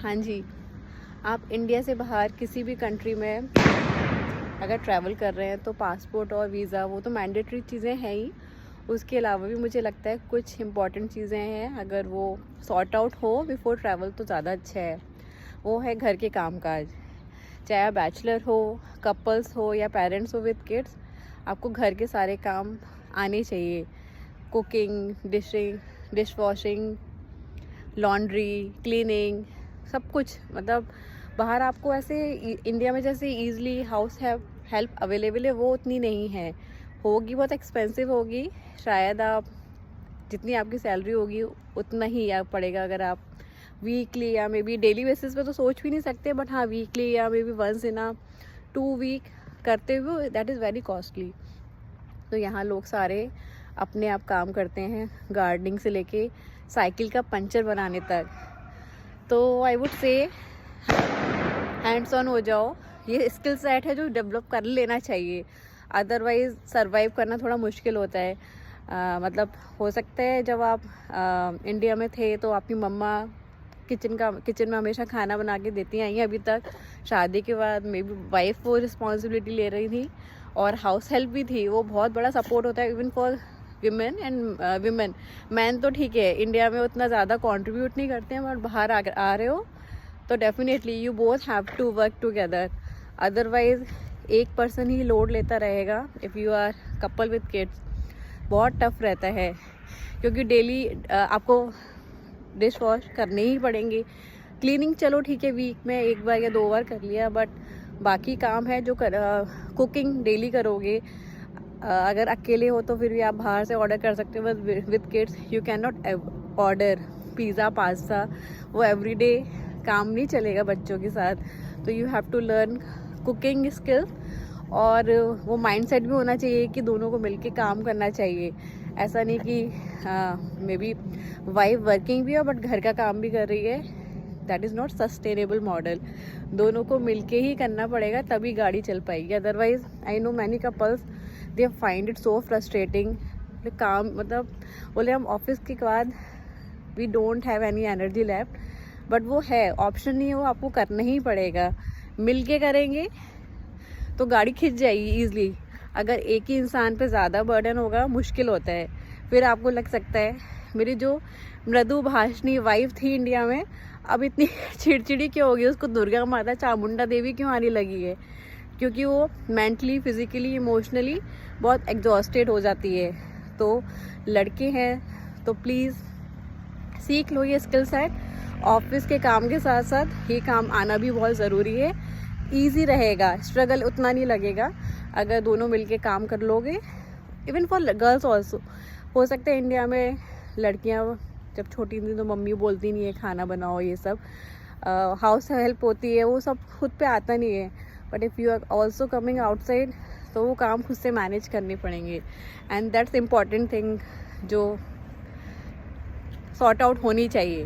हाँ जी, आप इंडिया से बाहर किसी भी कंट्री में अगर ट्रैवल कर रहे हैं तो पासपोर्ट और वीज़ा वो तो मैंडेटरी चीज़ें हैं ही। उसके अलावा भी मुझे लगता है कुछ इम्पॉर्टेंट चीज़ें हैं, अगर वो सॉर्ट आउट हो बिफोर ट्रैवल तो ज़्यादा अच्छा है। वो है घर के कामकाज, चाहे आप बैचलर हो, कपल्स हो या पेरेंट्स हो विद किड्स, आपको घर के सारे काम आने चाहिए। Cooking, dish washing, laundry, cleaning, सब कुछ। मतलब बाहर आपको ऐसे इंडिया में जैसे ईज़िली हाउस हेल्प अवेलेबल है वो उतनी नहीं है, होगी बहुत एक्सपेंसिव होगी। शायद आप जितनी आपकी सैलरी होगी उतना ही आप पड़ेगा। अगर आप वीकली या मे बी डेली बेसिस पे तो सोच भी नहीं सकते, बट हाँ वीकली या maybe once in 2 week करते हुए दैट इज़ वेरी कॉस्टली। तो यहाँ लोग सारे अपने आप काम करते हैं, गार्डनिंग से लेके साइकिल का पंचर बनाने तक। तो I would say hands on हो जाओ, ये स्किल सेट है जो डेवलप कर लेना चाहिए, अदरवाइज़ सरवाइव करना थोड़ा मुश्किल होता है। मतलब हो सकता है जब आप इंडिया में थे तो आपकी मम्मा किचन में हमेशा खाना बना के देती आई हैं अभी तक। शादी के बाद मे बी वाइफ वो रिस्पॉन्सिबिलिटी ले रही थी और हाउस हेल्प भी थी, वो बहुत बड़ा सपोर्ट होता है even for women and women. Man तो ठीक है इंडिया में उतना ज़्यादा कंट्रीब्यूट नहीं करते हैं, बट बाहर आ रहे हो तो definitely you both have to work together, otherwise एक पर्सन ही लोड लेता रहेगा। If you are couple with kids बहुत टफ रहता है, क्योंकि डेली आपको डिश वॉश करने ही पड़ेंगे। क्लीनिंग चलो ठीक है वीक में 1 बार या 2 बार कर लिया, बट बाकी काम है जो कुकिंग डेली करोगे। अगर अकेले हो तो फिर भी आप बाहर से ऑर्डर कर सकते हो, बस with kids you can not order pizza pasta, वो एवरीडे काम नहीं चलेगा बच्चों के साथ। तो you have to learn cooking skills, और वो माइंडसेट भी होना चाहिए कि दोनों को मिलके काम करना चाहिए। ऐसा नहीं कि मे बी वाइफ वर्किंग भी है बट घर का काम भी कर रही है, that is not sustainable model. दोनों को मिलके ही करना पड़ेगा तभी गाड़ी चल पाएगी, otherwise I know many couples they find it so frustrating. काम मतलब बोले हम ऑफिस के बाद we don't have any energy left, but वो है ऑप्शन नहीं है, वो आपको करना ही पड़ेगा। मिल के करेंगे तो गाड़ी खिंच जाएगी ईजिली। अगर एक ही इंसान पे ज़्यादा बर्डन होगा मुश्किल होता है। फिर आपको लग सकता है मेरी जो मृदु भाषणी वाइफ थी इंडिया में अब इतनी चिड़चिड़ी क्यों होगी, उसको दुर्गा माता चामुंडा देवी क्यों आने लगी है, क्योंकि वो मेंटली, फिजिकली, इमोशनली बहुत एग्जॉस्टेड हो जाती है। तो लड़के हैं तो प्लीज़ सीख लो ये स्किल सेट। ऑफिस के काम के साथ साथ ये काम आना भी बहुत ज़रूरी है। ईजी रहेगा, स्ट्रगल उतना नहीं लगेगा अगर दोनों मिलके काम कर लोगे। इवन फॉर गर्ल्स ऑल्सो, हो सकता है इंडिया में लड़कियां जब छोटी थी तो मम्मी बोलती नहीं है खाना बनाओ, ये सब हाउस हेल्प होती है, वो सब खुद पे आता नहीं है। But if you are also coming outside तो वो काम खुद से मैनेज करने पड़ेंगे, एंड दैट्स इम्पॉर्टेंट थिंग जो सॉर्ट आउट होनी चाहिए।